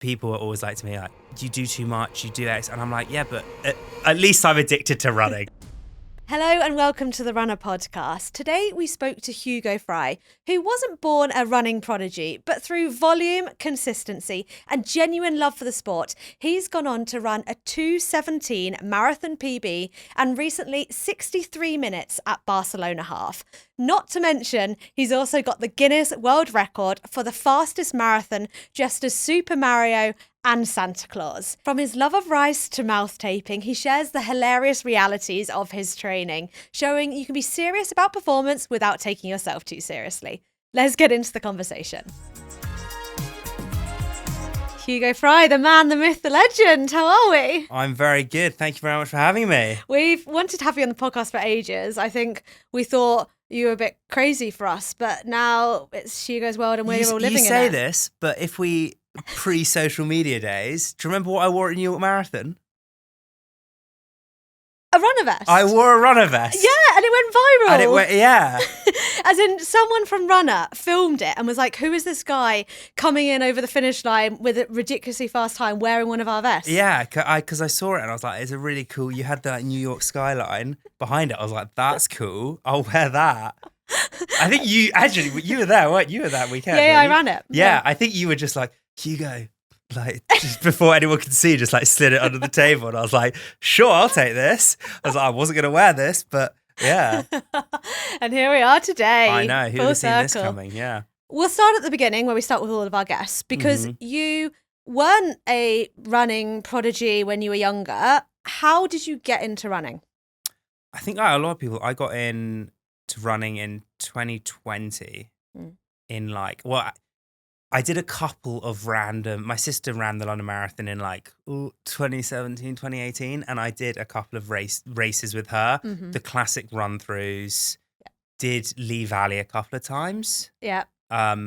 people are always like to me, like, you do too much, you do X. And I'm like, yeah, but at least I'm addicted to running. Hello and welcome to the Runna Podcast. Today we spoke to Hugo Fry, who wasn't born a running prodigy, but through volume, consistency and genuine love for the sport, he's gone on to run a 2:17 marathon PB and recently 63 minutes at Barcelona half. Not to mention, he's also got the Guinness World Record for the fastest marathon just as Super Mario and Santa Claus. From his love of rice to mouth taping, he shares the hilarious realities of his training, showing you can be serious about performance without taking yourself too seriously. Let's get into the conversation. Hugo Fry, the man, the myth, the legend. How are we? I'm very good. Thank you very much for having me. We've wanted to have you on the podcast for ages. I think we thought you were a bit crazy for us, but now it's Hugo's world and we're all living in it. You say this, but if we pre-social media days, do you remember what I wore at New York Marathon? A runner vest? I wore a runner vest. Yeah, and it went viral. And it went, yeah. As in, someone from Runner filmed it and was like, who is this guy coming in over the finish line with a ridiculously fast time wearing one of our vests? Yeah, because I saw it and I was like, it's a really cool, you had that New York skyline behind it. I was like, that's cool. I'll wear that. I think you were there, weren't you? You were that weekend. Yeah, I ran it. Yeah, I think you were just like, Hugo, like, just before anyone could see, just like slid it under the table. And I was like, sure, I'll take this. I was like, I wasn't going to wear this, but yeah. And here we are today. I know, who would have seen this coming? Yeah. We'll start at the beginning where we start with all of our guests, because you weren't a running prodigy when you were younger. How did you get into running? I think like a lot of people, I got into running in 2020 in like, well, I did a couple of my sister ran the London Marathon in like 2017, 2018. And I did a couple of races with her, the classic run-throughs, did Lee Valley a couple of times. Yeah.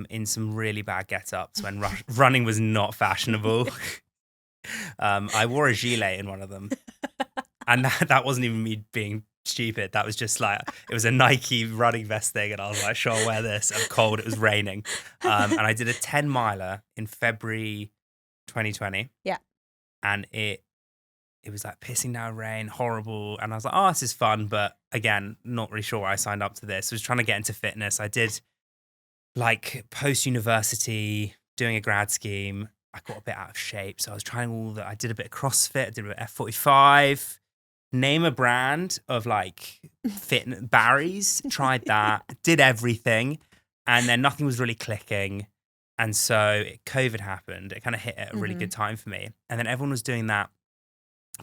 In some really bad get-ups when running was not fashionable. I wore a gilet in one of them. And that wasn't even me being stupid. That was just like, it was a Nike running vest thing and I was like, sure, I'll wear this. It was cold, it was raining. And I did a 10 miler in February 2020. Yeah. And it was like pissing down rain, horrible. And I was like, oh, this is fun. But again, not really sure why I signed up to this. I was trying to get into fitness. I did like post-university, doing a grad scheme. I got a bit out of shape. So I was trying I did a bit of CrossFit, I did a bit of F45. Name a brand of like fit Barry's, tried that, did everything, and then nothing was really clicking. And so COVID happened. It kind of hit at a really good time for me. And then everyone was doing that,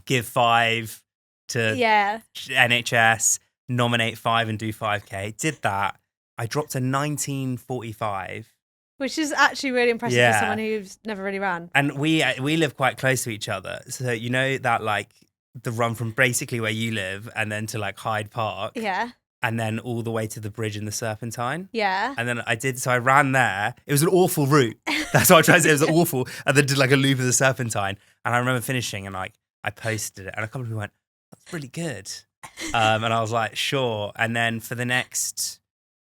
give 5 to NHS, nominate 5 and do 5K. Did that. I dropped a 19:45. Which is actually really impressive for someone who's never really ran. And we live quite close to each other. So you know that like, the run from basically where you live and then to like Hyde Park. Yeah. And then all the way to the bridge in the Serpentine. Yeah. And then I ran there. It was an awful route. That's what I'm trying to say. It was awful. And then did like a loop of the Serpentine. And I remember finishing and like I posted it and a couple of people went, that's really good. And I was like, sure. And then for the next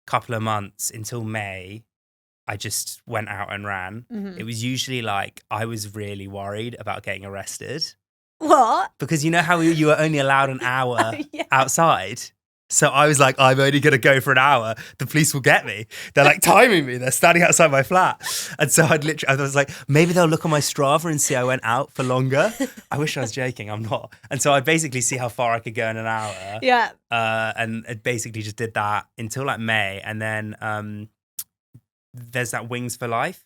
couple of months until May, I just went out and ran. It was usually like I was really worried about getting arrested. What? Because you know how you were only allowed an hour outside? So I was like, I'm only going to go for an hour. The police will get me. They're like timing me. They're standing outside my flat. And so I was like, maybe they'll look on my Strava and see I went out for longer. I wish I was joking. I'm not. And so I basically see how far I could go in an hour. Yeah. And I basically just did that until like May. And then there's that Wings for Life.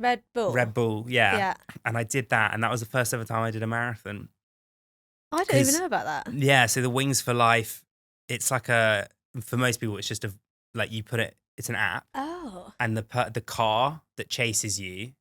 Red Bull, yeah. And I did that, and that was the first ever time I did a marathon. I don't even know about that. Yeah, so the Wings for Life, it's like for most people, it's just you put it, it's an app. Oh. And the car that chases you,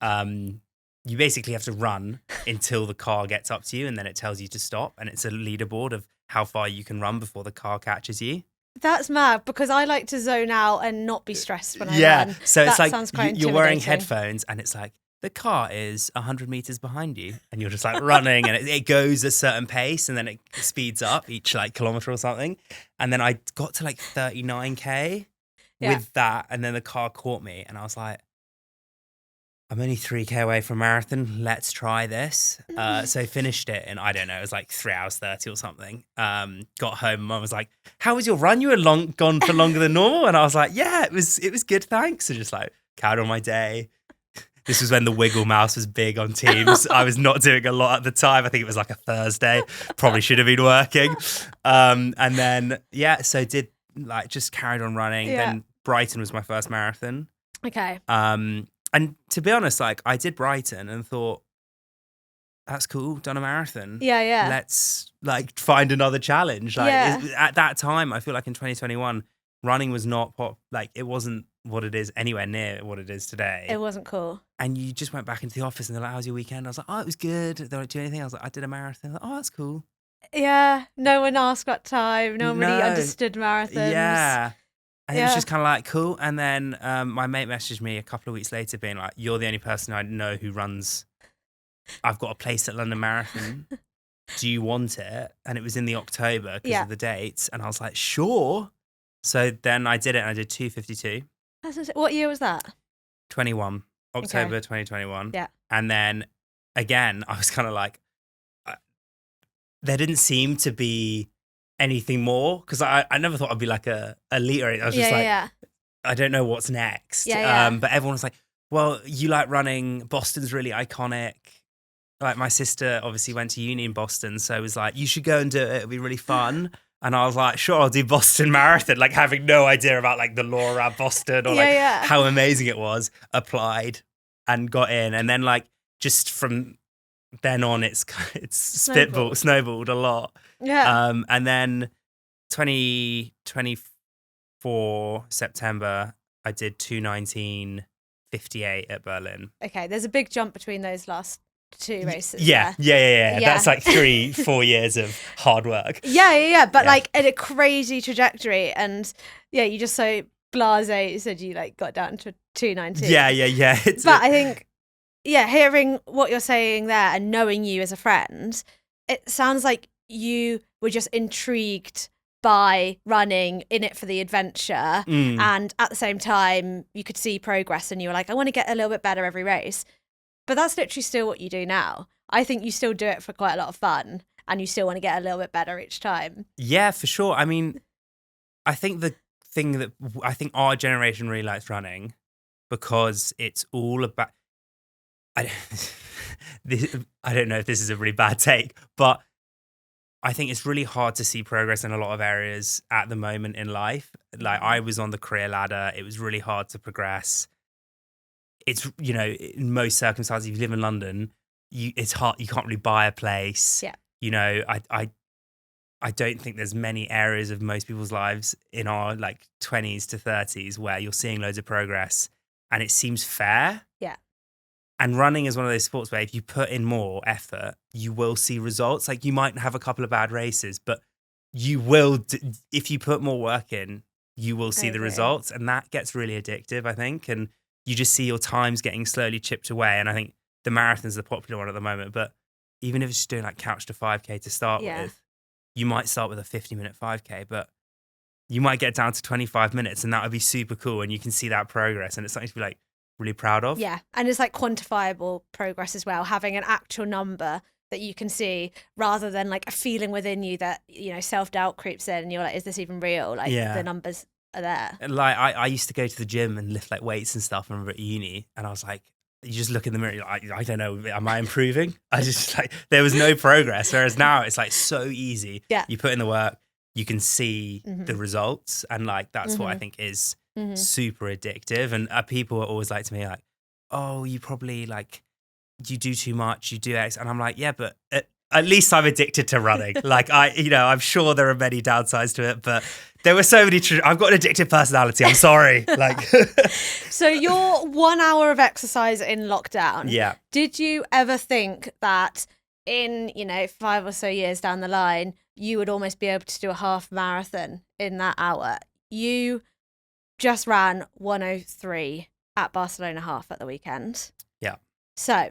you basically have to run until the car gets up to you, and then it tells you to stop, and it's a leaderboard of how far you can run before the car catches you. That's mad because I like to zone out and not be stressed when I run. Yeah, so it's that like you're wearing headphones and it's like the car is 100 meters behind you and you're just like running and it goes a certain pace and then it speeds up each like kilometer or something. And then I got to like 39K with that and then the car caught me and I was like, I'm only 3K away from marathon. Let's try this. So finished it in, I don't know, it was like 3 hours 30 or something. Got home, Mum was like, how was your run? You were gone for longer than normal. And I was like, yeah, it was good, thanks. So just like carried on my day. This was when the Wiggle Mouse was big on Teams. I was not doing a lot at the time. I think it was like a Thursday. Probably should have been working. And then, so did like just carried on running. Yeah. Then Brighton was my first marathon. Okay. And to be honest, like I did Brighton and thought, that's cool, done a marathon. Yeah. Let's like find another challenge. Like at that time, I feel like in 2021, running was not it wasn't what it is anywhere near what it is today. It wasn't cool. And you just went back into the office and they're like, how was your weekend? I was like, oh, it was good. They don't do anything. I was like, I did a marathon. Like, oh, that's cool. Yeah. No one asked about time. Nobody understood marathons. Yeah. And it was just kind of like, cool. And then my mate messaged me a couple of weeks later being like, you're the only person I know who runs. I've got a place at London Marathon. Do you want it? And it was in the October because of the dates. And I was like, sure. So then I did it and I did 2:52. What year was that? 21. October 2021. Yeah. And then again, I was kind of like, there didn't seem to be anything more because I never thought I'd be like a elite or anything. I was just I don't know what's next. But everyone was like, well, you like running. Boston's really iconic. Like my sister obviously went to uni in Boston. So it was like, you should go and do it. It'll be really fun. And I was like, sure, I'll do Boston Marathon. Like having no idea about like the law around Boston or how amazing it was. Applied and got in. And then like just from then on, it's snowballed a lot. Yeah. And then 2024 September, I did 2:19:58 at Berlin. Okay, there's a big jump between those last two races. Yeah. That's like 3-4 years of hard work. Yeah. But like at a crazy trajectory, and you just so blasé said you like got down to 2:19. Yeah. But I think, hearing what you're saying there and knowing you as a friend, it sounds like you were just intrigued by running, in it for the adventure, and at the same time you could see progress and you were like, I want to get a little bit better every race. But that's literally still what you do now. I think you still do it for quite a lot of fun and you still want to get a little bit better each time. Yeah, for sure. I mean, I think the thing that I think our generation really likes running because it's all about I don't know if this is a really bad take, but I think it's really hard to see progress in a lot of areas at the moment in life. Like I was on the career ladder. It was really hard to progress. It's, in most circumstances, if you live in London, it's hard. You can't really buy a place. Yeah. I don't think there's many areas of most people's lives in our like 20s to 30s where you're seeing loads of progress and it seems fair. Yeah. And running is one of those sports where if you put in more effort, you will see results. Like you might have a couple of bad races, but you will, if you put more work in, you will see the results. And that gets really addictive, I think. And you just see your times getting slowly chipped away. And I think the marathon's the popular one at the moment. But even if it's just doing like couch to 5K to start with, you might start with a 50-minute 5K, but you might get down to 25 minutes and that would be super cool. And you can see that progress. And it's something to be like really proud of. Yeah. And it's like quantifiable progress as well, having an actual number that you can see rather than like a feeling within you that, self-doubt creeps in and you're like, is this even real? Like the numbers are there. Like I used to go to the gym and lift like weights and stuff. I remember at uni and I was like, you just look in the mirror, you're like, I don't know, am I improving? I just like, there was no progress. Whereas now it's like so easy. Yeah. You put in the work, you can see the results. And like, that's what I think is super addictive. And people are always like to me like, oh, you probably like, you do too much, you do X. And I'm like, yeah, but at least I'm addicted to running. Like I'm sure there are many downsides to it, but there were so many. I've got an addictive personality. I'm sorry. Like, so your 1 hour of exercise in lockdown. Yeah. Did you ever think that in 5 or so years down the line, you would almost be able to do a half marathon in that hour? You just ran 1:03 at Barcelona half at the weekend. Yeah. So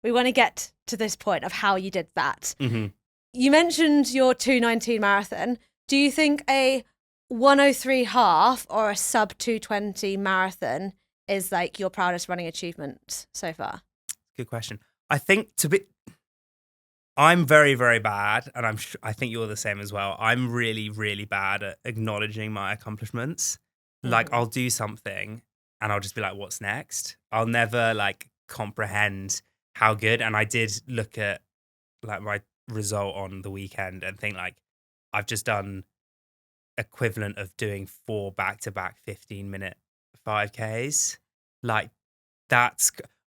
we want to get to this point of how you did that. Mm-hmm. You mentioned your 2:19 marathon. Do you think a 1:03 half or a sub 2:20 marathon is like your proudest running achievement so far? Good question. I think I'm very, very bad, and I think you're the same as well. I'm really, really bad at acknowledging my accomplishments. Like, I'll do something and I'll just be like, what's next? I'll never like comprehend how good. And I did look at like my result on the weekend and think like, I've just done equivalent of doing 4 back-to-back 15-minute 5Ks. Like,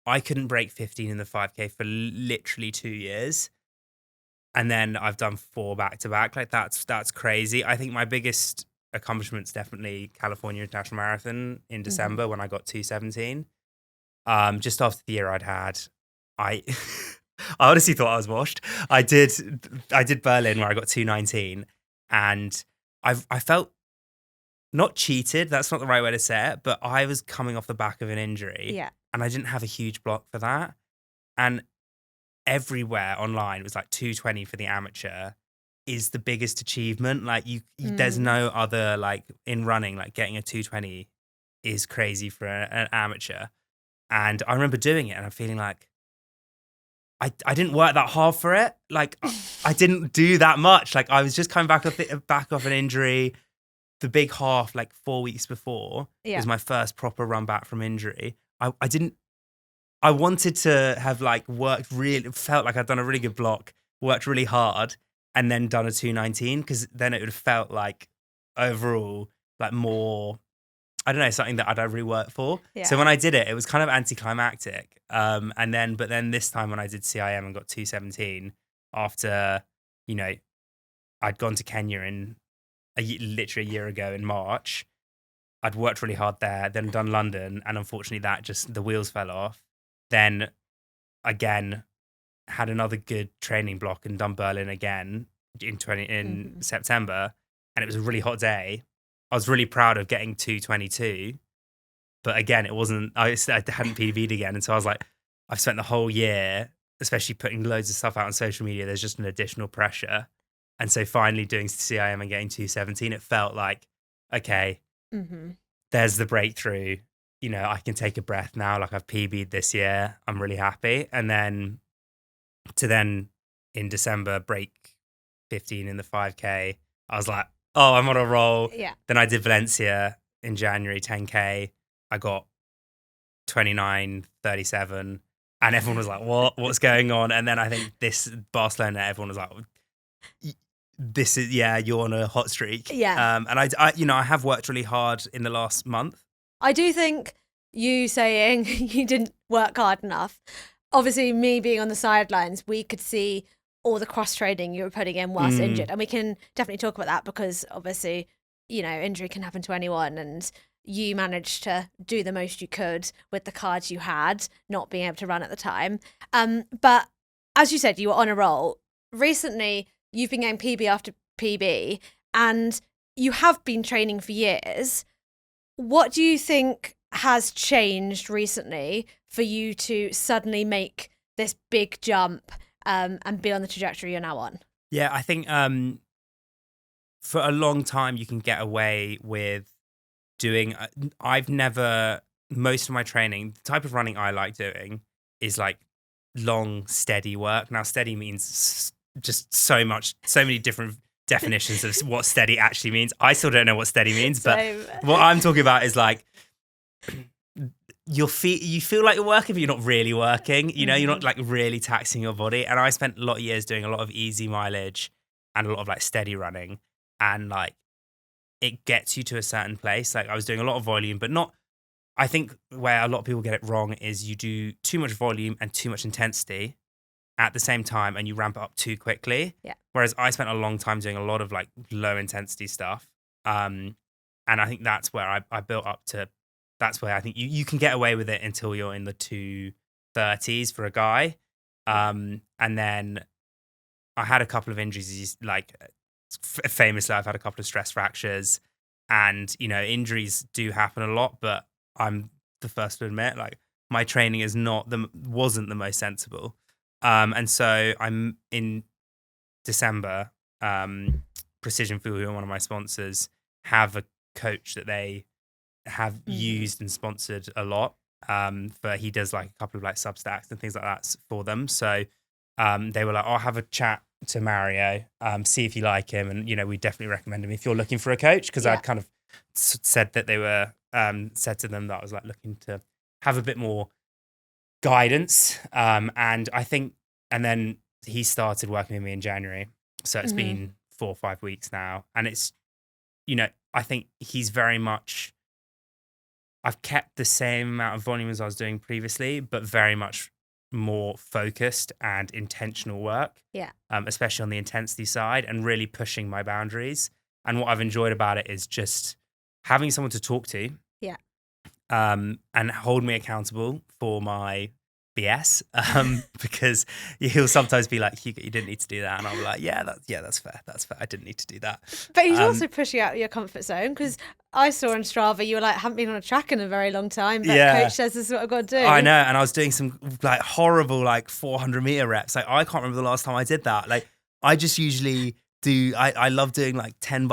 I couldn't break 15 in the 5K for literally 2 years. And then I've done 4 back-to-back. Like, that's crazy. I think my biggest accomplishment's definitely California International Marathon in December when I got 2:17. Just after the year I'd had, I I honestly thought I was washed. I did Berlin where I got 2:19, and I felt not cheated. That's not the right way to say it, but I was coming off the back of an injury, Yeah. and I didn't have a huge block for that. And everywhere online was like 2:20 for the amateur is the biggest achievement. Like there's no other, like in running, like getting a 2:20 is crazy for an amateur. And I remember doing it and I'm feeling like I didn't work that hard for it. Like I didn't do that much. Like I was just coming back off an injury. The big half, like 4 weeks before, was my first proper run back from injury. I wanted to have like felt like I'd done a really good block, worked really hard, and then done a 2:19, because then it would have felt like overall like more, I don't know, something that I'd really worked for. Yeah. So when I did it, it was kind of anticlimactic. But then this time when I did CIM and got 2:17 after, I'd gone to Kenya literally a year ago in March. I'd worked really hard there, then done London, and unfortunately the wheels fell off. Then again, had another good training block and done Berlin again in September, and it was a really hot day. I was really proud of getting 2:22, but again, it wasn't. I hadn't PB'd again, and so I was like, I've spent the whole year, especially putting loads of stuff out on social media. There's just an additional pressure, and so finally doing CIM and getting 2:17, it felt like, okay, there's the breakthrough. I can take a breath now. Like I've PB'd this year. I'm really happy. And then in December break 15 in the 5K, I was like, oh, I'm on a roll. Yeah. Then I did Valencia in January 10K. I got 29:37, and everyone was like, what's going on? And then I think this Barcelona, everyone was like, you're on a hot streak. Yeah. And I have worked really hard in the last month. I do think you saying you didn't work hard enough, obviously me being on the sidelines, we could see all the cross training you were putting in whilst injured. And we can definitely talk about that because obviously, injury can happen to anyone, and you managed to do the most you could with the cards you had, not being able to run at the time. But as you said, you were on a roll. Recently, you've been getting PB after PB, and you have been training for years. What do you think has changed recently for you to suddenly make this big jump and be on the trajectory you're now on? Yeah, I think for a long time you can get away with doing, most of my training, the type of running I like doing is like long, steady work. Now, steady means just so many different definitions of what steady actually means. I still don't know what steady means, but what I'm talking about is like you feel like you're working, but you're not really working. You're not like really taxing your body. And I spent a lot of years doing a lot of easy mileage and a lot of like steady running, and like it gets you to a certain place. Like I was doing a lot of volume, but not. I think where a lot of people get it wrong is you do too much volume and too much intensity at the same time, and you ramp it up too quickly. Yeah. Whereas I spent a long time doing a lot of like low intensity stuff. And I think that's where I built up to, that's where I think you can get away with it until you're in the 2:30s for a guy. And then I had a couple of injuries, like famously I've had a couple of stress fractures, and, injuries do happen a lot, but I'm the first to admit, like my training wasn't the most sensible. And so I'm in December, Precision Fuel, who are one of my sponsors, have a coach that they have used and sponsored a lot. But he does like a couple of like Substacks and things like that for them. So they were like, I'll have a chat to Mario, see if you like him. And, we definitely recommend him if you're looking for a coach, because I'd kind of said that they were, said to them that I was like looking to have a bit more guidance. And then he started working with me in January. So it's been 4 or 5 weeks now. And it's, I think he's very much, I've kept the same amount of volume as I was doing previously, but very much more focused and intentional work. Yeah. Especially on the intensity side, and really pushing my boundaries. And what I've enjoyed about it is just having someone to talk to. Yeah. And hold me accountable for my BS, because he'll sometimes be like, Hugo, you didn't need to do that, and I'll be like, that's fair, I didn't need to do that. But he's also pushing out your comfort zone, because I saw on Strava you were like, haven't been on a track in a very long time, but coach says this is what I've got to do. I know, and I was doing some like horrible 400 meter reps. Like I can't remember the last time I did that. Like I just usually do. I love doing 10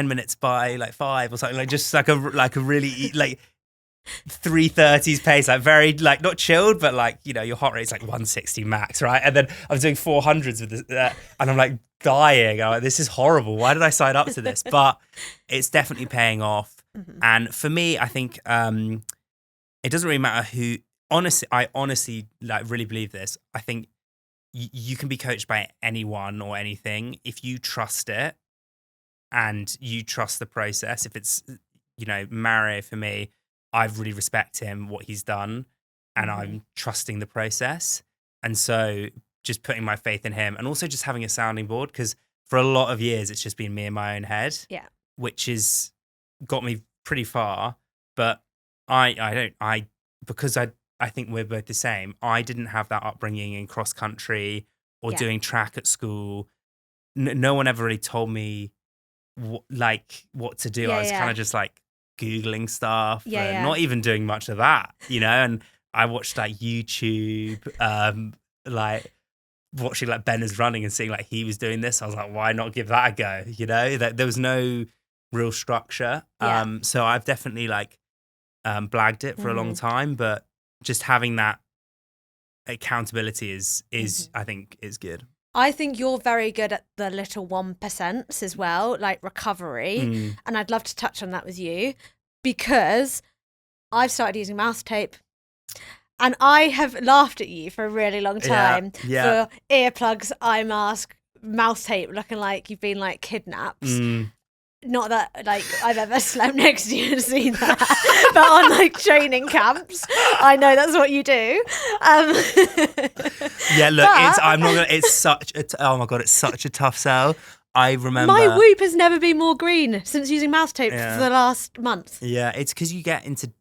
minutes by 5 or something, like just like a really 3:30s pace, like very not chilled, but your heart rate's 160 max, right? And then I was doing 400s with this, and I'm like dying. I'm like, this is horrible. Why did I sign up to this? But it's definitely paying off. And for me, I think it doesn't really matter who. I honestly really believe this. I think you can be coached by anyone or anything if you trust it and you trust the process. If it's Mario, for me, I really respect him, what he's done, and I'm trusting the process. And so just putting my faith in him, and also just having a sounding board, because for a lot of years it's just been me in my own head, which has got me pretty far. But because I think we're both the same. I didn't have that upbringing in cross country or doing track at school. No one ever really told me what to do. I was kind of just Googling stuff, and not even doing much of that, and I watched YouTube, watching Ben is running and seeing he was doing this. I was like, why not give that a go? That there was no real structure. So I've definitely blagged it for a long time, but just having that accountability is I think is good. I think you're very good at the little 1% as well, like recovery. And I'd love to touch on that with you, because I've started using mouth tape, and I have laughed at you for a really long time for earplugs, eye mask, mouth tape, looking like you've been kidnapped. Not that I've ever slept next to you and seen that, but on training camps, I know that's what you do. Yeah, look, it's such a oh my god, it's such a tough sell. I remember my whoop has never been more green since using mouth tape for the last month. Yeah, it's because you get into,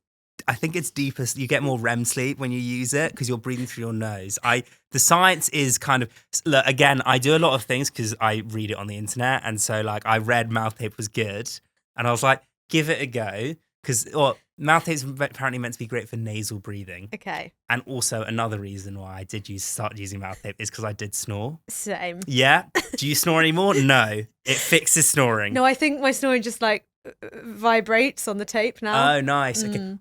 I think it's deepest. You get more REM sleep when you use it because you're breathing through your nose. The science is kind of, look, again, I do a lot of things because I read it on the internet. And so I read mouth tape was good. And I was like, give it a go. Because mouth tape is apparently meant to be great for nasal breathing. Okay. And also another reason why I did start using mouth tape is because I did snore. Same. Yeah? Do you snore anymore? No. It fixes snoring. No, I think my snoring just vibrates on the tape now. Oh, nice. Okay.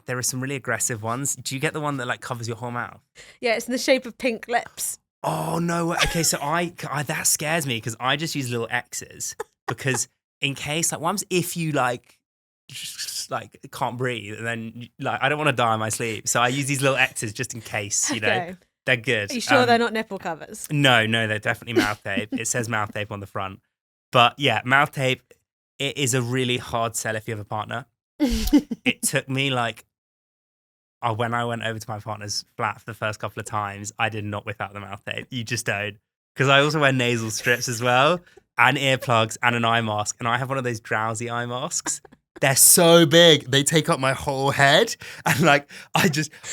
There are some really aggressive ones. Do you get the one that covers your whole mouth? Yeah, it's in the shape of pink lips. Oh no. Okay, so I that scares me because I just use little X's because in case if you just can't breathe, and then I don't want to die in my sleep, so I use these little X's just in case. They're good. Are you sure they're not nipple covers? No, they're definitely mouth tape. It says mouth tape on the front, but yeah, mouth tape. It is a really hard sell if you have a partner. It took me when I went over to my partner's flat for the first couple of times, I did not whip out the mouth tape. You just don't. Because I also wear nasal strips as well, and earplugs and an eye mask. And I have one of those drowsy eye masks. They're so big. They take up my whole head. And I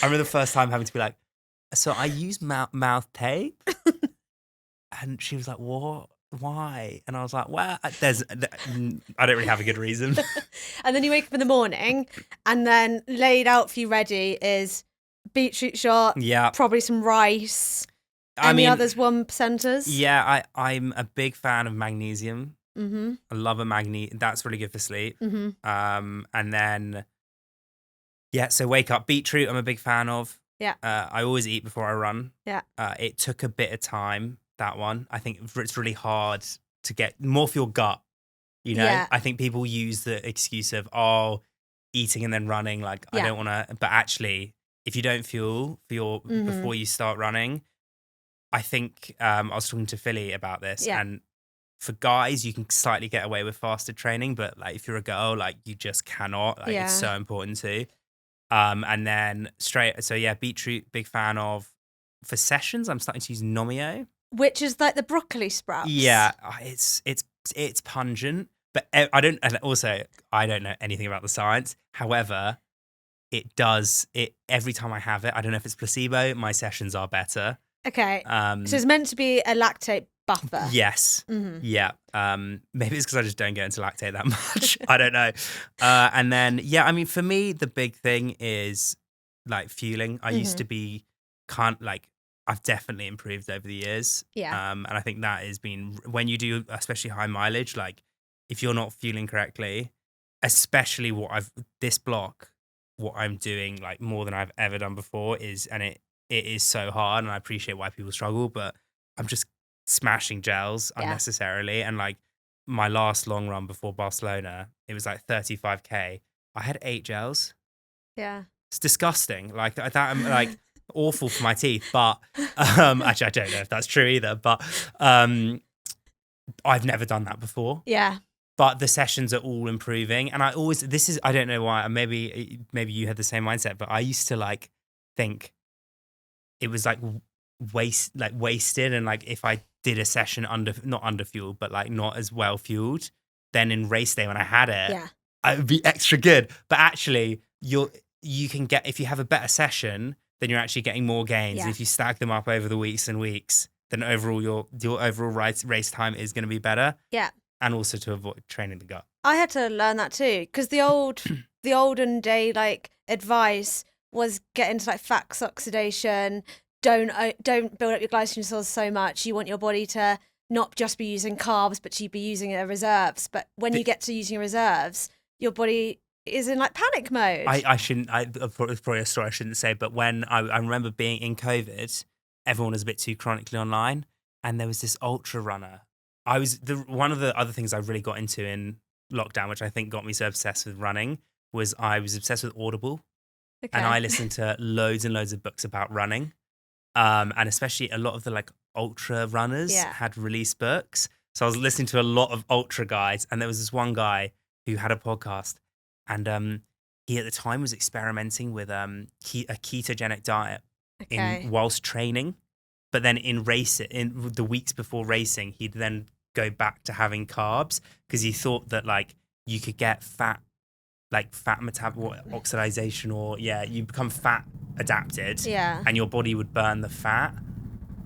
remember the first time having to be so I use mouth tape. And she was like, what? Why? And I was like, well, I don't really have a good reason. And then you wake up in the morning, and then laid out for you ready is beetroot shot, probably some rice. Any others 1%ers? Yeah, I'm a big fan of Magnesium. Mm-hmm. I love a magnesium. That's really good for sleep. Mm-hmm. And then, so wake up. Beetroot, I'm a big fan of. Yeah. I always eat before I run. Yeah. It took a bit of time, that one. I think it's really hard to get more for your gut, you know? Yeah. I think people use the excuse of, eating and then running. Like, I Yeah. don't want to, but actually, if you don't fuel for your, before you start running, I think I was talking to Philly about this, and for guys, you can slightly get away with fasted training, but like if you're a girl, like you just cannot. Like it's so important too. And then beetroot, big fan of. For sessions, I'm starting to use Nomio, which is like the broccoli sprouts. Yeah, it's pungent, but I don't know anything about the science. However, it does it every time I have it. I don't know if it's placebo. My sessions are better. Okay. So it's meant to be a lactate buffer. Yes. Mm-hmm. Yeah. Maybe it's because I just don't get into lactate that much. I don't know. And then, I mean, for me, the big thing is like fueling. I used to be I've definitely improved over the years. Yeah. And I think that has been, when you do, especially high mileage, like if you're not fueling correctly, especially what I'm doing like more than I've ever done before it is so hard, and I appreciate why people struggle, but I'm just smashing gels unnecessarily. And like my last long run before Barcelona, it was like 35K. I had 8 gels. Yeah. It's disgusting. Like that, I'm like awful for my teeth. But actually, I don't know if that's true either. But I've never done that before. Yeah. But the sessions are all improving, and I don't know why. Maybe you had the same mindset, but I used to like think it was like wasted, and like if I did a session not under fueled, but like not as well fueled, then in race day when I had it, I would be extra good. But actually, you can get, if you have a better session, then you're actually getting more gains. Yeah. If you stack them up over the weeks and weeks, then overall your overall race time is going to be better. Yeah. And also to avoid training the gut. I had to learn that too, because the olden day like advice was get into like fat oxidation. Don't build up your glycogen stores so much. You want your body to not just be using carbs, but to be using their reserves. But when you get to using reserves, your body is in like panic mode. It's probably a story I shouldn't say, but when I remember being in COVID, everyone was a bit too chronically online, and there was this ultra runner. One of the other things I really got into in lockdown, which I think got me so obsessed with running, was I was obsessed with Audible. Okay. And I listened to loads and loads of books about running. And especially a lot of the like ultra runners had released books. So I was listening to a lot of ultra guys, and there was this one guy who had a podcast, and he at the time was experimenting with a ketogenic diet whilst training. But then in the weeks before racing, he'd then go back to having carbs, because he thought that like you could get fat oxidation, or you become fat adapted, and your body would burn the fat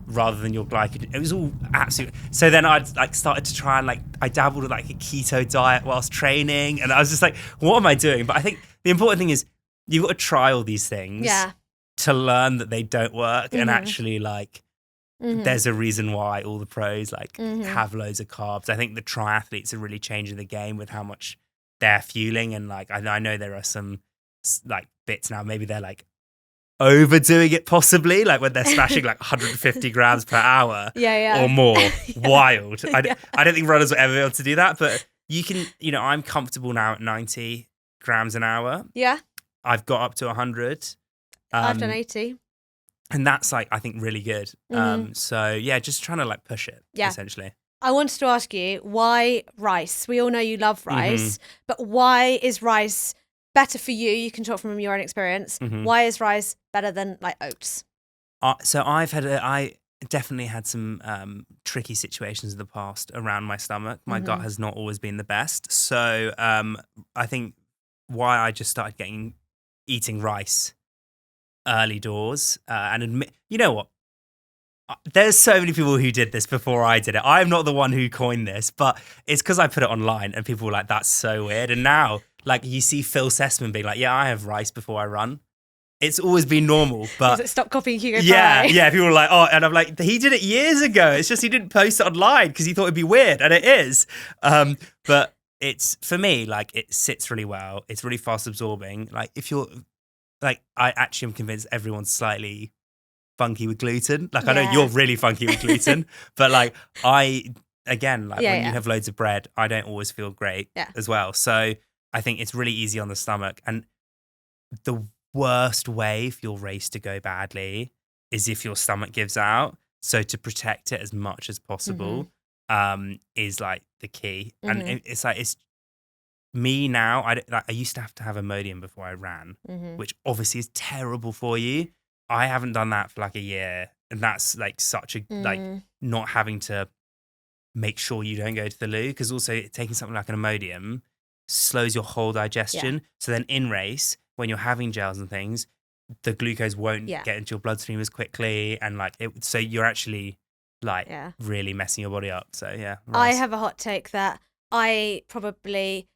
rather than your glycogen. It was all absolute. So then I'd like started to try and like I dabbled with like a keto diet whilst training, and I was just like, what am I doing? But I think the important thing is you've got to try all these things to learn that they don't work, and actually like. Mm-hmm. There's a reason why all the pros have loads of carbs. I think the triathletes are really changing the game with how much they're fueling, and like I know there are some like bits now. Maybe they're like overdoing it, possibly, like when they're smashing like 150 grams per hour or more. Wild. I don't think runners will ever be able to do that, but you can. I'm comfortable now at 90 grams an hour. Yeah, I've got up to 100. I've done 80. And that's like, I think, really good. So just trying to like push it, essentially. I wanted to ask you, why rice? We all know you love rice, but why is rice better for you? You can talk from your own experience. Why is rice better than like oats? So I definitely had some tricky situations in the past around my stomach. My gut has not always been the best. So I think why I just started eating rice early doors, and admit, you know what? There's so many people who did this before I did it. I'm not the one who coined this, but it's because I put it online and people were like, that's so weird. And now, like, you see Phil Sessman being like, I have rice before I run. it's always been normal. But stop copying Hugo yeah, Fry. yeah. People were like, oh, and I'm like, he did it years ago. It's just he didn't post it online because he thought it'd be weird, and it is. But it's, for me, like, it sits really well. It's really fast absorbing. Like, if you're like, I actually am convinced everyone's slightly funky with gluten. Like, I know you're really funky with gluten, but like, when you have loads of bread, I don't always feel great as well. So I think it's really easy on the stomach. And the worst way for your race to go badly is if your stomach gives out. So to protect it as much as possible is like the key. And it's like, it's me now. I used to have Imodium before I ran, which obviously is terrible for you. I haven't done that for like a year, and that's like such a like not having to make sure you don't go to the loo, because also taking something like an Imodium slows your whole digestion. So then in race, when you're having gels and things, the glucose won't get into your bloodstream as quickly, and like so you're actually like really messing your body up. So yeah, I have a hot take that I probably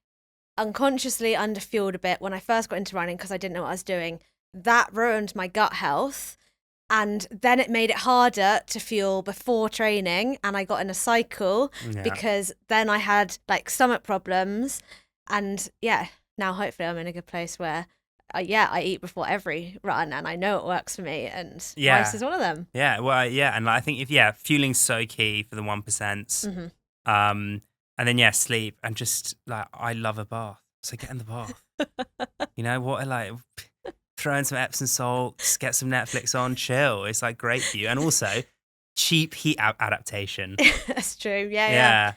unconsciously underfueled a bit when I first got into running because I didn't know what I was doing. That ruined my gut health, and then it made it harder to fuel before training, and I got in a cycle because then I had like stomach problems, and now hopefully I'm in a good place where I eat before every run, and I know it works for me, and rice is one of them. Yeah, well, and I think fueling's so key for the 1%. And then sleep, and just like, I love a bath, so get in the bath. You know what? Like, throw in some Epsom salts, get some Netflix on, chill. It's like great for you, and also cheap heat adaptation. That's true. Yeah.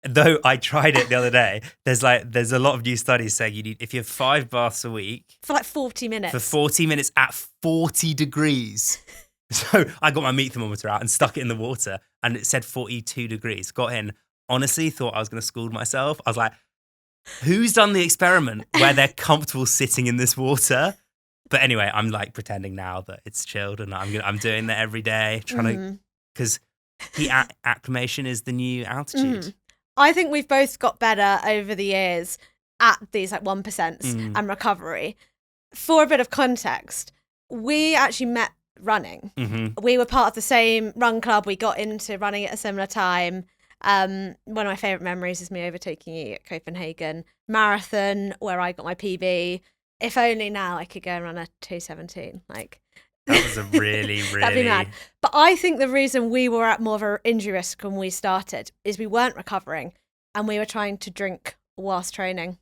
Though I tried it the other day, there's a lot of new studies saying if you have 5 baths a week for like 40 minutes. For 40 minutes at 40 degrees. So I got my meat thermometer out and stuck it in the water, and it said 42 degrees. Got in. Honestly, thought I was going to scald myself. I was like, who's done the experiment where they're comfortable sitting in this water? But anyway, I'm like pretending now that it's chilled, and I'm doing that every day, trying to, because heat acclimation is the new altitude. I think we've both got better over the years at these like 1% and recovery. For a bit of context, we actually met running. We were part of the same run club. We got into running at a similar time. One of my favourite memories is me overtaking you at Copenhagen Marathon, where I got my PB. If only now I could go and run a 2:17. Like, that was a really, really... That'd be mad. But I think the reason we were at more of an injury risk when we started is we weren't recovering, and we were trying to drink whilst training.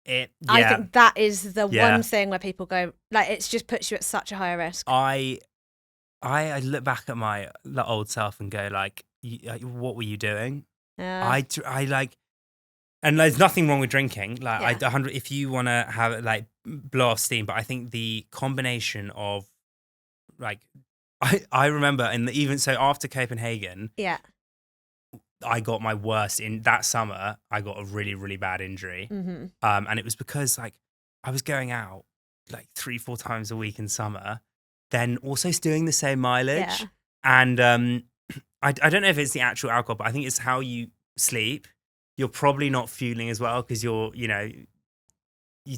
I think that is the one thing where people go, like, it just puts you at such a higher risk. I look back at my old self and go, like, what were you doing? I like, and there's nothing wrong with drinking. Like, if you want to have it, like, blow off steam, but I think the combination of, like, I remember, even so after Copenhagen, I got my worst in that summer. I got a really, really bad injury. And it was because, like, I was going out like 3-4 times a week in summer, then also doing the same mileage. And I don't know if it's the actual alcohol, but I think it's how you sleep. You're probably not fueling as well because you're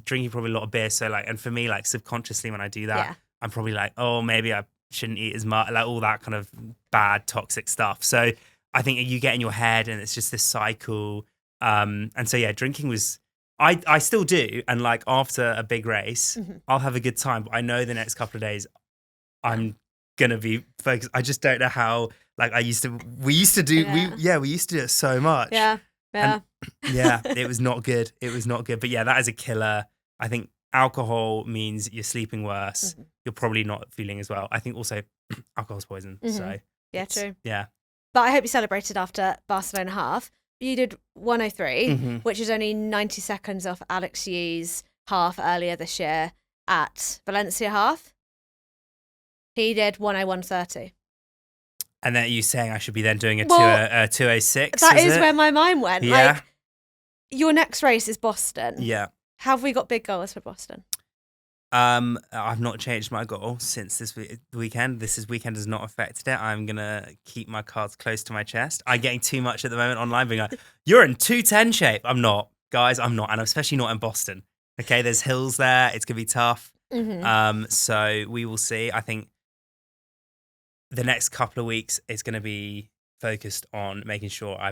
drinking probably a lot of beer. So like, and for me, like, subconsciously when I do that, I'm probably like, oh, maybe I shouldn't eat as much, like all that kind of bad toxic stuff. So I think you get in your head, and it's just this cycle. And so drinking was, I still do. And like after a big race, I'll have a good time, but I know the next couple of days I'm going to be focused. I just don't know how, like we used to do it so much. And, it was not good. It was not good. But that is a killer. I think alcohol means you're sleeping worse. You're probably not feeling as well. I think also alcohol's poison. So true. Yeah. But I hope you celebrated after Barcelona half. You did 103, which is only 90 seconds off Alex Yu's half earlier this year at Valencia half. He did 101.30. And then you saying I should be then doing a 206? That is where my mind went. Yeah. Like, your next race is Boston. Yeah. Have we got big goals for Boston? I've not changed my goal since this weekend. This weekend has not affected it. I'm going to keep my cards close to my chest. I'm getting too much at the moment online being like, you're in 2:10 shape. I'm not. Guys, I'm not. And I'm especially not in Boston. Okay, there's hills there. It's going to be tough. So we will see. I think the next couple of weeks is going to be focused on making sure I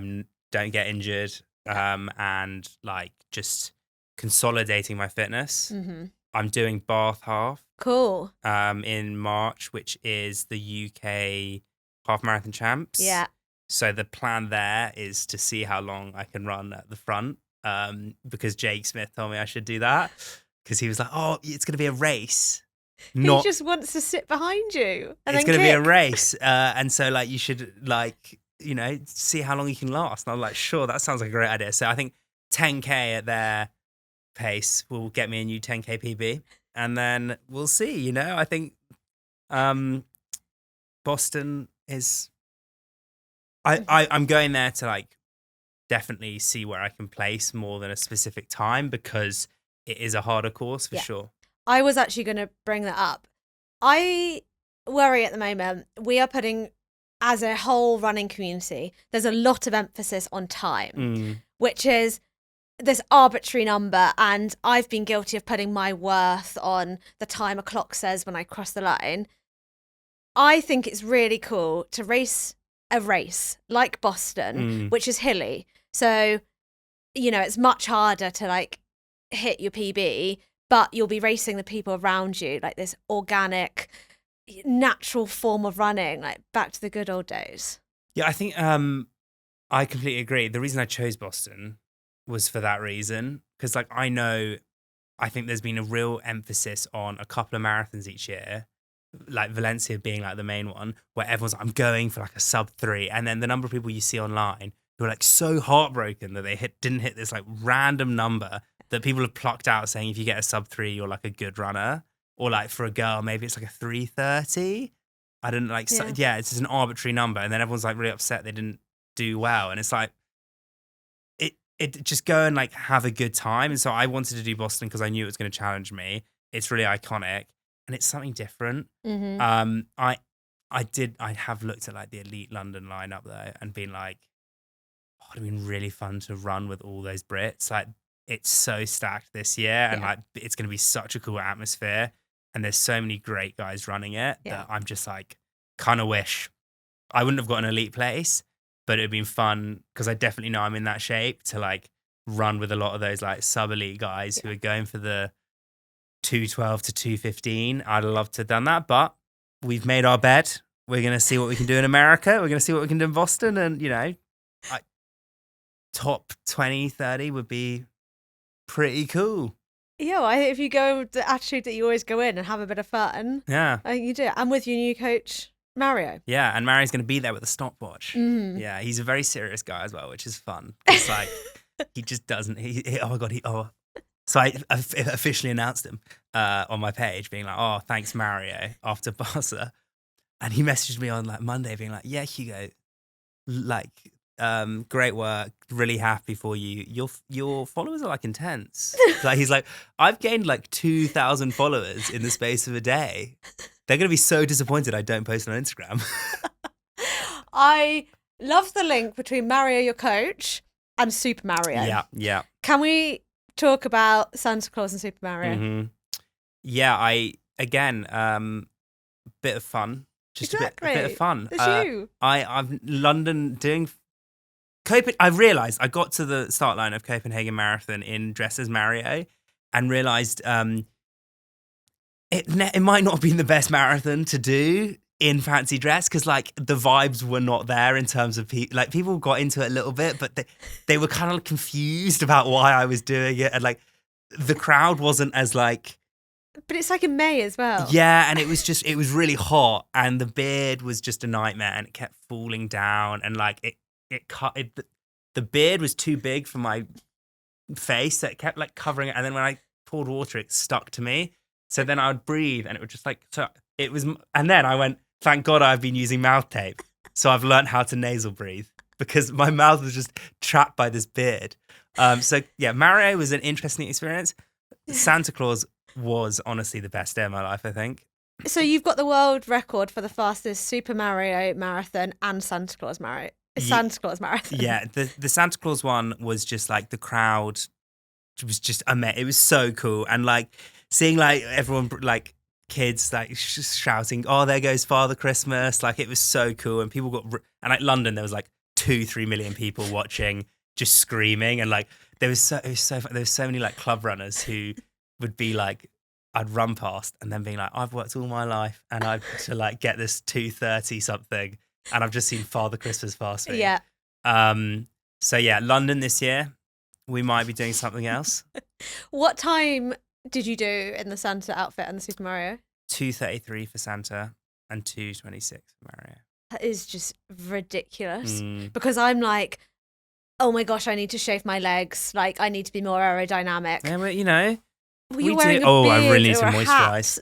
don't get injured, and like just consolidating my fitness. I'm doing Bath Half. Cool. In March, which is the UK half marathon champs. Yeah. So the plan there is to see how long I can run at the front. Because Jake Smith told me I should do that, because he was like, "Oh, it's going to be a race." He just wants to sit behind you. And it's going to be a race, and so like you should see how long you can last. And I was like, "Sure, that sounds like a great idea." So I think 10K at their pace will get me a new 10K PB, and then we'll see. I think Boston is. I'm going there to like definitely see where I can place more than a specific time, because it is a harder course for sure. I was actually going to bring that up. I worry at the moment, we are putting, as a whole running community, there's a lot of emphasis on time, which is this arbitrary number. And I've been guilty of putting my worth on the time a clock says when I cross the line. I think it's really cool to race a race like Boston, which is hilly. So, it's much harder to like hit your PB, but you'll be racing the people around you, like this organic, natural form of running, like back to the good old days. Yeah, I think I completely agree. The reason I chose Boston was for that reason, because like I think there's been a real emphasis on a couple of marathons each year, like Valencia being like the main one, where everyone's like, I'm going for like a sub-3, and then the number of people you see online who are like so heartbroken that they didn't hit this like random number that people have plucked out, saying if you get a sub-3 you're like a good runner, or like for a girl maybe it's like a 3:30. I didn't like it's just an arbitrary number, and then everyone's like really upset they didn't do well, and it's like it just go and like have a good time. And so I wanted to do Boston because I knew it was going to challenge me. It's really iconic and it's something different. I have looked at like the elite London lineup though and been like, oh, it'd been really fun to run with all those Brits. Like it's so stacked this year, and like it's going to be such a cool atmosphere, and there's so many great guys running it that I'm just like kind of wish I wouldn't have got an elite place, but it'd been fun because I definitely know I'm in that shape to like run with a lot of those like sub-elite guys who are going for the 2:12 to 2:15. I'd love to have done that, but we've made our bed. We're going to see what we can do in America. We're going to see what we can do in Boston, and top 20, 30 would be pretty cool. Yeah, if you go with the attitude that you always go in and have a bit of fun, I think you do. And with your new coach, Mario. Yeah, and Mario's going to be there with a stopwatch. Yeah, he's a very serious guy as well, which is fun. It's like, he just doesn't, So I officially announced him on my page, being like, oh, thanks, Mario, after Barca. And he messaged me on like Monday being like, yeah, Hugo, like, great work, really happy for you. Your followers are like intense. Like he's like, I've gained like 2,000 followers in the space of a day. They're gonna be so disappointed I don't post on Instagram. I love the link between Mario, your coach, and Super Mario. Yeah. Can we talk about Santa Claus and Super Mario? Yeah, bit of fun. Just a bit of fun. It's you. I've London doing I realised I got to the start line of Copenhagen Marathon in dress as Mario and realised it might not have been the best marathon to do in fancy dress, because like the vibes were not there in terms of like people got into it a little bit, but they were kind of confused about why I was doing it, and like the crowd wasn't as like. But it's like in May as well. Yeah, and it was really hot, and the beard was just a nightmare, and it kept falling down, and like the beard was too big for my face, so it kept like covering it, and then when I poured water, it stuck to me. So then I would breathe, and it would just like it was, and then I went, thank God I've been using mouth tape, so I've learned how to nasal breathe because my mouth was just trapped by this beard. So yeah, Mario was an interesting experience. Santa Claus was honestly the best day of my life, I think. So you've got the world record for the fastest Super Mario marathon and Santa Claus marathon. Santa Claus marathon. Yeah, the Santa Claus one was just like the crowd was just it was so cool, and like seeing like everyone like kids like just shouting, "Oh, there goes Father Christmas!" Like it was so cool, and people got and like London, there was like 2-3 million people watching, just screaming, and like it was so there was so many like club runners who would be like, I'd run past and then being like, I've worked all my life and I've to like get this 2:30 something, and I've just seen Father Christmas past me. Yeah. So yeah, London this year, we might be doing something else. What time did you do in the Santa outfit and the Super Mario? 2:33 for Santa and 2:26 for Mario. That is just ridiculous because I'm like, oh my gosh, I need to shave my legs. Like, I need to be more aerodynamic. Yeah, but you know, Were you wearing a beard I really need to or a moisturize.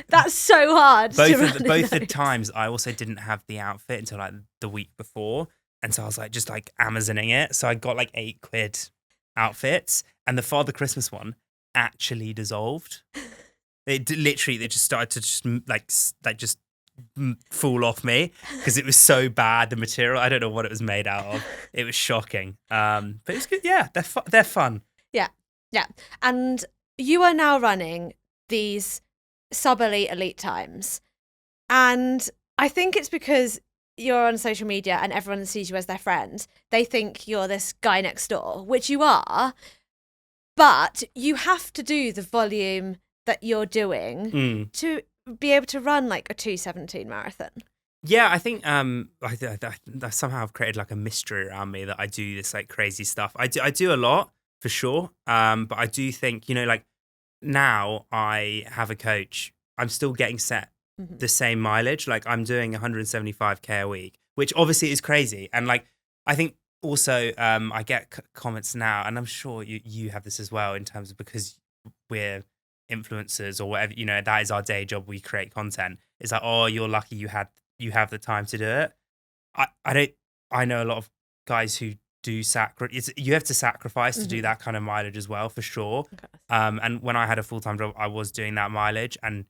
That's so hard. Both the times, I also didn't have the outfit until like the week before, and so I was like just like Amazoning it. So I got like £8 outfits, and the Father Christmas one actually dissolved. It just started to just fall off me because it was so bad, the material. I don't know what it was made out of. It was shocking. But it was good. Yeah, they're fun. Yeah. And you are now running these elite times. And I think it's because you're on social media and everyone sees you as their friend. They think you're this guy next door, which you are. But you have to do the volume that you're doing to be able to run like a 2:17 marathon. Yeah, I think I somehow have created like a mystery around me that I do this like crazy stuff. I do a lot for sure, but I do think, you know, like now I have a coach. I'm still getting set the same mileage. Like I'm doing 175k a week, which obviously is crazy. And like I think also I get comments now, and I'm sure you have this as well in terms of because we're influencers or whatever, you know, that is our day job. We create content. It's like, oh, you're lucky you have the time to do it. I know a lot of guys who do you have to sacrifice to do that kind of mileage as well, for sure. Okay. And when I had a full-time job, I was doing that mileage, and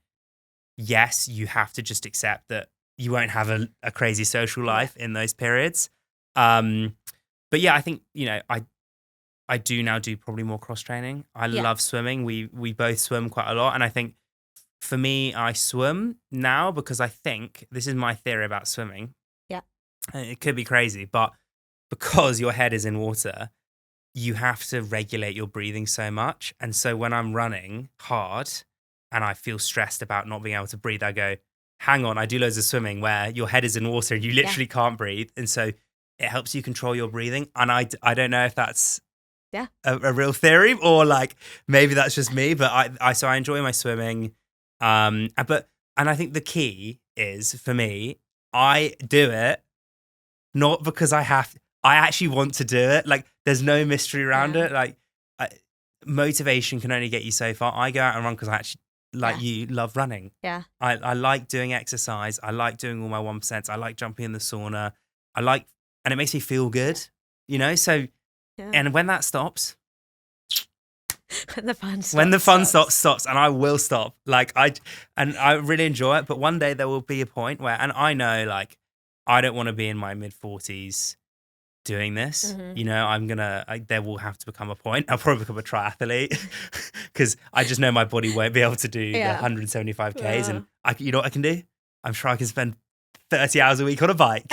yes, you have to just accept that you won't have a crazy social life in those periods. But yeah, I think, you know, I do now do probably more cross training. I love swimming. We both swim quite a lot. And I think for me, I swim now because I think this is my theory about swimming. Yeah. It could be crazy, but because your head is in water, you have to regulate your breathing so much. And so when I'm running hard and I feel stressed about not being able to breathe, I go, hang on, I do loads of swimming where your head is in water and you literally can't breathe. And so it helps you control your breathing. And I don't know if that's a real theory or like maybe that's just me, but I enjoy my swimming. And I think the key is for me, I do it not because I actually want to do it. Like there's no mystery around it. Like motivation can only get you so far. I go out and run because I actually you love running. Yeah. I like doing exercise. I like doing all my 1%. I like jumping in the sauna. And it makes me feel good, you know? So, and when that stops, when the fun stops, and I will stop. Like I really enjoy it. But one day there will be a point where, and I know, like, I don't want to be in my mid-40s doing this. You know, there will have to become a point. I'll probably become a triathlete because I just know my body won't be able to do the 175Ks. And you know what I can do? I'm sure I can spend 30 hours a week on a bike.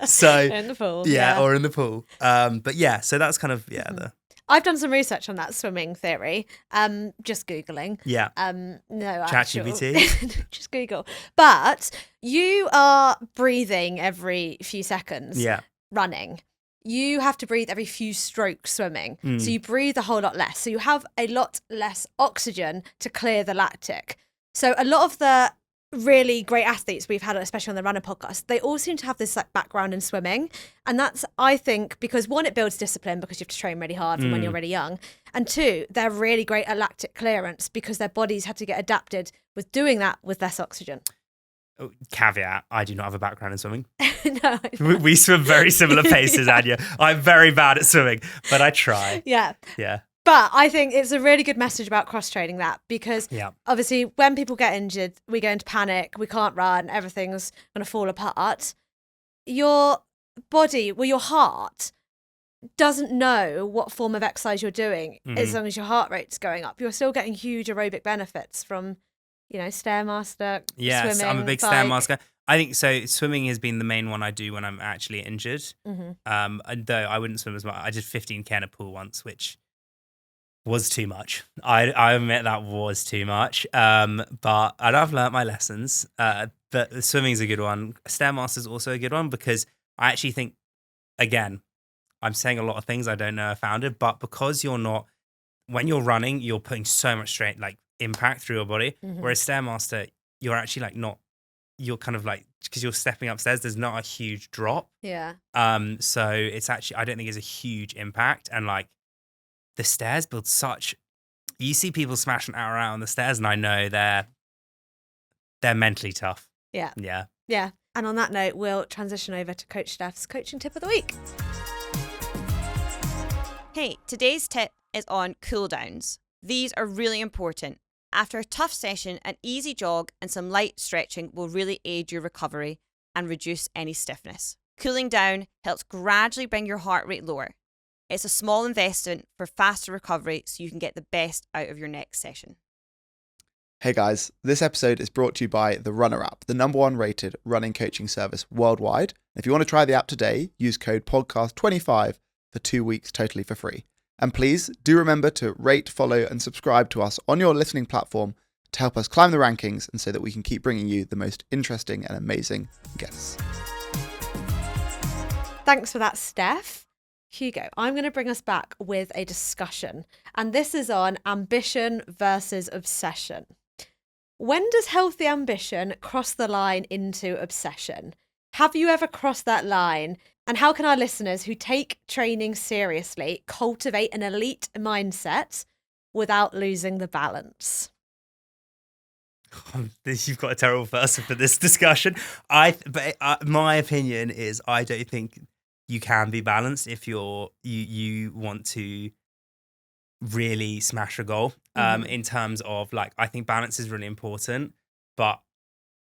So in the pool. Or in the pool. But yeah, so that's kind of I've done some research on that swimming theory. Just Googling. Yeah. No, ChatGPT. Just Google. But you are breathing every few seconds. Yeah. Running. You have to breathe every few strokes swimming. So you breathe a whole lot less. So you have a lot less oxygen to clear the lactic. So a lot of the really great athletes we've had, especially on the Runna Podcast, they all seem to have this like background in swimming. And that's, I think, because one, it builds discipline because you have to train really hard from when you're really young. And two, they're really great at lactic clearance because their bodies had to get adapted with doing that with less oxygen. Caveat, I do not have a background in swimming. No. We swim very similar paces, Anya. I'm very bad at swimming, but I try. Yeah. Yeah. But I think it's a really good message about cross-training that because obviously when people get injured, we go into panic, we can't run, everything's going to fall apart. Your body, your heart doesn't know what form of exercise you're doing, as Mhm. long as your heart rate's going up, you're still getting huge aerobic benefits from, Stairmaster, Yes, I'm a swimming, big bike. stairmaster. I think so. Swimming has been the main one I do when I'm actually injured. Hmm. And though I wouldn't swim as much. I did 15K in a pool once, which was too much. I admit that was too much. But I've learnt my lessons. But swimming's a good one. Stairmaster's also a good one because I actually think, again, I'm saying a lot of things I don't know are founded, but because when you're running, you're putting so much strain, like impact through your body. Hmm. Whereas Stairmaster, you're actually like not, you're kind of like, because you're stepping upstairs, there's not a huge drop. Yeah. So it's actually, I don't think it's a huge impact. And like the stairs build such, you see people smashing out around on the stairs, and I know they're mentally tough. Yeah. Yeah. Yeah. And on that note, we'll transition over to Coach Steph's coaching tip of the week. Hey, today's tip is on cool downs. These are really important. After a tough session, an easy jog and some light stretching will really aid your recovery and reduce any stiffness. Cooling down helps gradually bring your heart rate lower. It's a small investment for faster recovery so you can get the best out of your next session. Hey guys, this episode is brought to you by the Runner app, the #1 rated running coaching service worldwide. If you want to try the app today, use code podcast25 for 2 weeks totally for free. And please do remember to rate, follow and subscribe to us on your listening platform to help us climb the rankings and so that we can keep bringing you the most interesting and amazing guests. Thanks for that, Steph. Hugo, I'm going to bring us back with a discussion, and this is on ambition versus obsession. When does healthy ambition cross the line into obsession? Have you ever crossed that line? And how can our listeners who take training seriously cultivate an elite mindset without losing the balance? You've got a terrible person for this discussion. My opinion is I don't think you can be balanced if you want to really smash a goal. In terms of like, I think balance is really important, but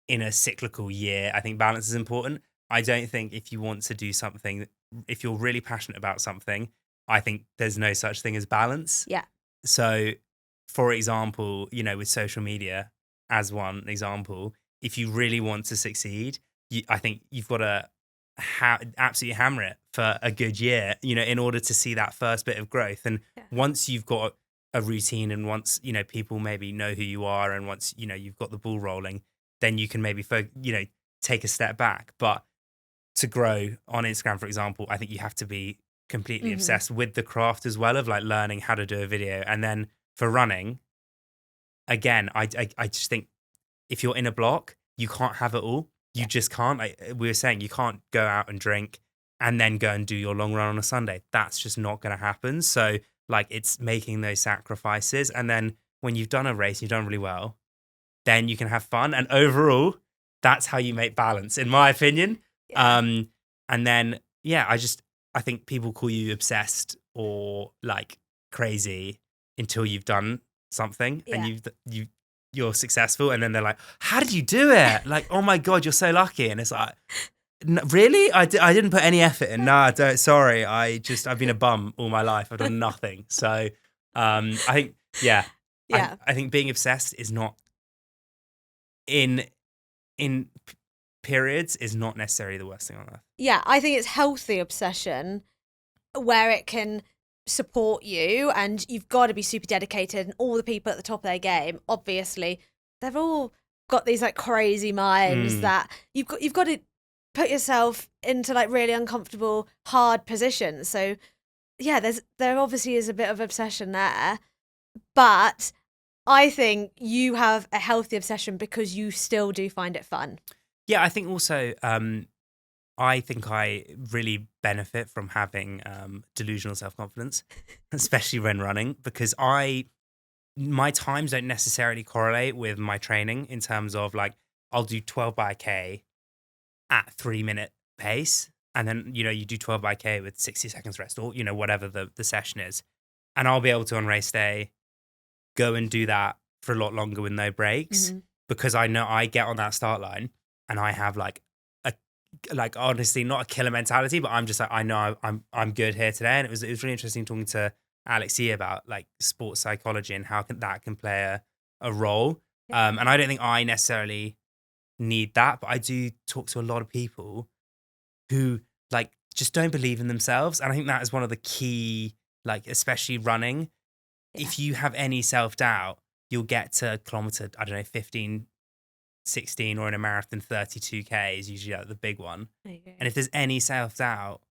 in a cyclical year, I think balance is important. I don't think if you want to do something, if you're really passionate about something, I think there's no such thing as balance. Yeah. So, for example, with social media as one example, if you really want to succeed, I think you've got to absolutely hammer it for a good year, in order to see that first bit of growth. And once you've got a routine and once, people maybe know who you are and once, you've got the ball rolling, then you can maybe, take a step back. But to grow on Instagram, for example, I think you have to be completely obsessed with the craft as well of like learning how to do a video. And then for running, again, I just think if you're in a block, you can't have it all. You just can't. Like we were saying, you can't go out and drink and then go and do your long run on a Sunday. That's just not going to happen. So like it's making those sacrifices. And then when you've done a race, you've done really well, then you can have fun. And overall, that's how you make balance, in my opinion. Yeah. And then, I think people call you obsessed or like crazy until you've done something and you're successful. And then they're like, how did you do it? Like, oh my God, you're so lucky. And it's like, really? I didn't put any effort in. No, sorry. I've been a bum all my life. I've done nothing. So I think, I think being obsessed is not in periods is not necessarily the worst thing on earth. Yeah, I think it's healthy obsession where it can support you and you've got to be super dedicated, and all the people at the top of their game, obviously, they've all got these like crazy minds that you've got to put yourself into like really uncomfortable, hard positions. So yeah, there obviously is a bit of obsession there, but I think you have a healthy obsession because you still do find it fun. Yeah, I think also, I think I really benefit from having delusional self-confidence, especially when running, because my times don't necessarily correlate with my training in terms of like, I'll do 12 by K at 3-minute pace. And then, you do 12 by K with 60 seconds rest or, whatever the session is. And I'll be able to on race day go and do that for a lot longer with no breaks because I know I get on that start line and I have like like honestly not a killer mentality, but I'm just like, I know I'm good here today. And it was really interesting talking to Alexia about like sports psychology and how that can play a role. And I don't think I necessarily need that, but I do talk to a lot of people who like just don't believe in themselves. And I think that is one of the key, like especially running. If you have any self-doubt, you'll get to kilometer, I don't know, 15, 16, or in a marathon 32K is usually like the big one. And if there's any self-doubt,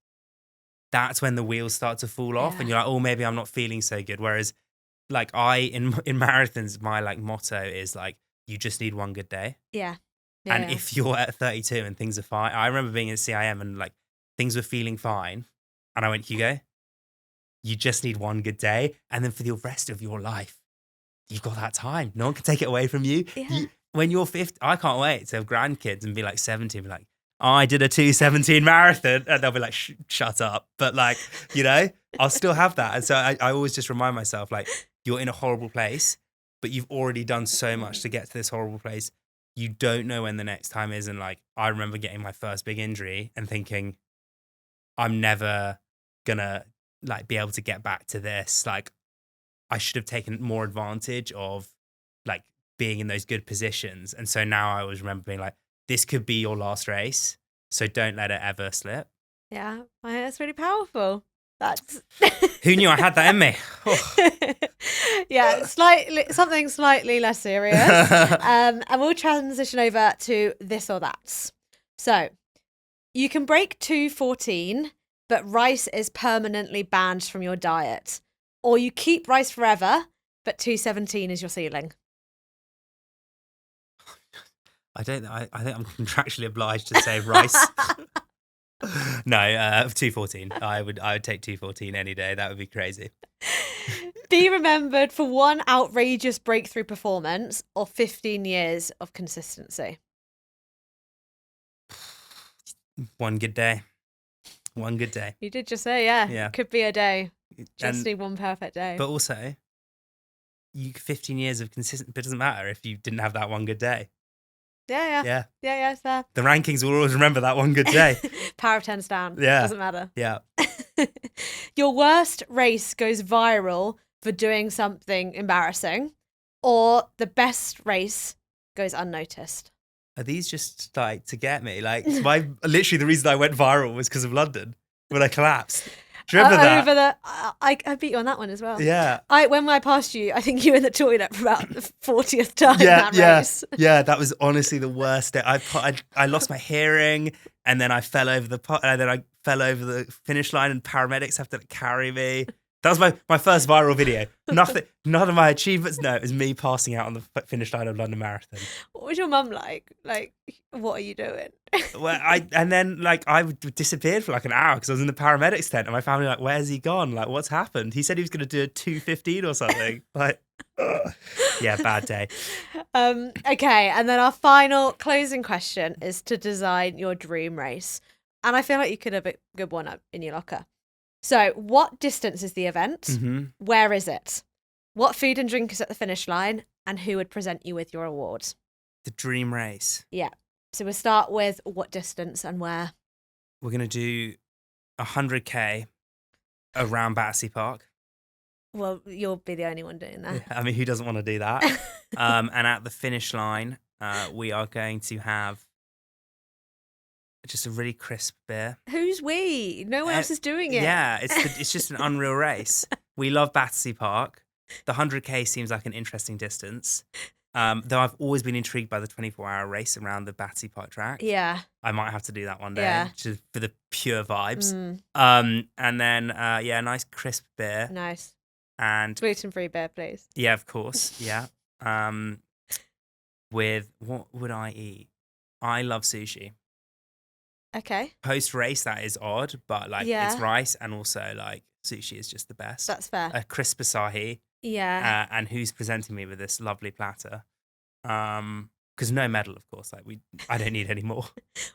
that's when the wheels start to fall off and you're like, oh, maybe I'm not feeling so good. Whereas like in marathons, my like motto is like, you just need one good day. And if you're at 32 and things are fine, I remember being at CIM and like things were feeling fine. And I went, Hugo, you just need one good day. And then for the rest of your life, you've got that time. No one can take it away from you. When you're 50, I can't wait to have grandkids and be like 70 and be like, oh, I did a 2:17 marathon. And they'll be like, shut up. But like, you know, I'll still have that. And so I always just remind myself, like, you're in a horrible place, but you've already done so much to get to this horrible place. You don't know when the next time is. And like, I remember getting my first big injury and thinking, I'm never gonna like be able to get back to this. Like, I should have taken more advantage of like being in those good positions. And so now I always remember being like, this could be your last race. So don't let it ever slip. Yeah, that's really powerful. That's who knew I had that in me? Oh. Yeah, something slightly less serious. And we'll transition over to this or that. So you can break 2:14, but rice is permanently banned from your diet. Or you keep rice forever, but 2:17 is your ceiling. I think I'm contractually obliged to say rice. No, 2:14. I would take 2:14 any day. That would be crazy. Be remembered for one outrageous breakthrough performance or 15 years of consistency. One good day. One good day. You did just say, yeah. Could be a day. Just need one perfect day. But also, 15 years of consistent, but it doesn't matter if you didn't have that one good day. Yeah, it's there. The rankings will always remember that one good day. Power of 10's down. Yeah. Doesn't matter. Yeah. Your worst race goes viral for doing something embarrassing, or the best race goes unnoticed. Are these just like to get me? Like literally the reason I went viral was because of London when I collapsed. Do you remember that? I beat you on that one as well. Yeah. When I passed you, I think you were in the toilet for about the 40th time that race. Yeah, that was honestly the worst day. I lost my hearing, and then I fell over the finish line, and paramedics have to carry me. That was my first viral video. None of my achievements. No, it was me passing out on the finish line of London Marathon. What was your mum like? Like, what are you doing? Well, I disappeared for like an hour because I was in the paramedics tent, and my family were like, where's he gone? Like, what's happened? He said he was going to do a 2:15 or something. Like, yeah, bad day. Okay, and then our final closing question is to design your dream race, and I feel like you could have a good one up in your locker. So, what distance is the event? Mm-hmm. Where is it? What food and drink is at the finish line? And who would present you with your award? The dream race. Yeah. So we'll start with what distance and where. We're going to do 100K around Battersea Park. Well, you'll be the only one doing that. I mean, who doesn't want to do that? And at the finish line, we are going to have just a really crisp beer. Who's we? No one else is doing it. Yeah, it's just an unreal race. We love Battersea Park. The 100K seems like an interesting distance. Though I've always been intrigued by the 24-hour race around the Battersea Park track. Yeah. I might have to do that one day just for the pure vibes. Mm. And then, a nice crisp beer. Nice. And gluten-free beer, please. Yeah, of course. Yeah. With what would I eat? I love sushi. Okay. Post-race, that is odd, but it's rice, and also sushi is just the best. That's fair. A crisp asahi. Yeah. And who's presenting me with this lovely platter? Because no medal, of course. I don't need any more.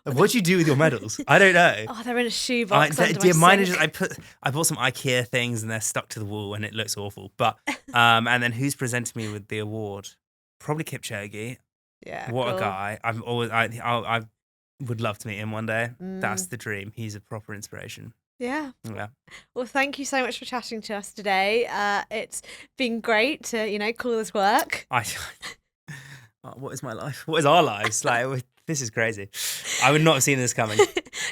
What do you do with your medals? I don't know. Oh, they're in a shoebox. Mine are just. I bought some IKEA things and they're stuck to the wall and it looks awful. But and then who's presenting me with the award? Probably Kipchoge. Yeah. What cool. a guy! I'm always. I've Would love to meet him one day. That's the dream. He's a proper inspiration. Yeah. Yeah. Well, thank you so much for chatting to us today. It's been great to, call this work. What is my life? What is our lives? This is crazy. I would not have seen this coming.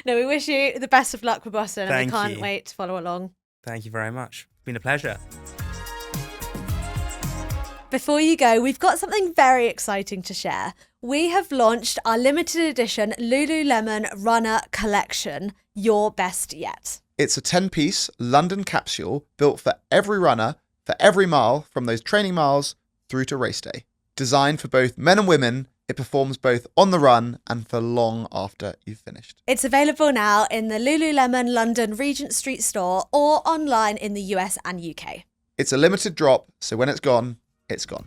No, we wish you the best of luck with Boston, and Thank we can't you. wait to follow along. Thank you very much. It's been a pleasure. Before you go, we've got something very exciting to share. We have launched our limited edition Lululemon Runner collection, Your Best Yet. It's a 10-piece London capsule built for every runner, for every mile, from those training miles through to race day. Designed for both men and women, it performs both on the run and for long after you've finished. It's available now in the Lululemon London Regent Street store or online in the US and UK. It's a limited drop, so when it's gone, it's gone.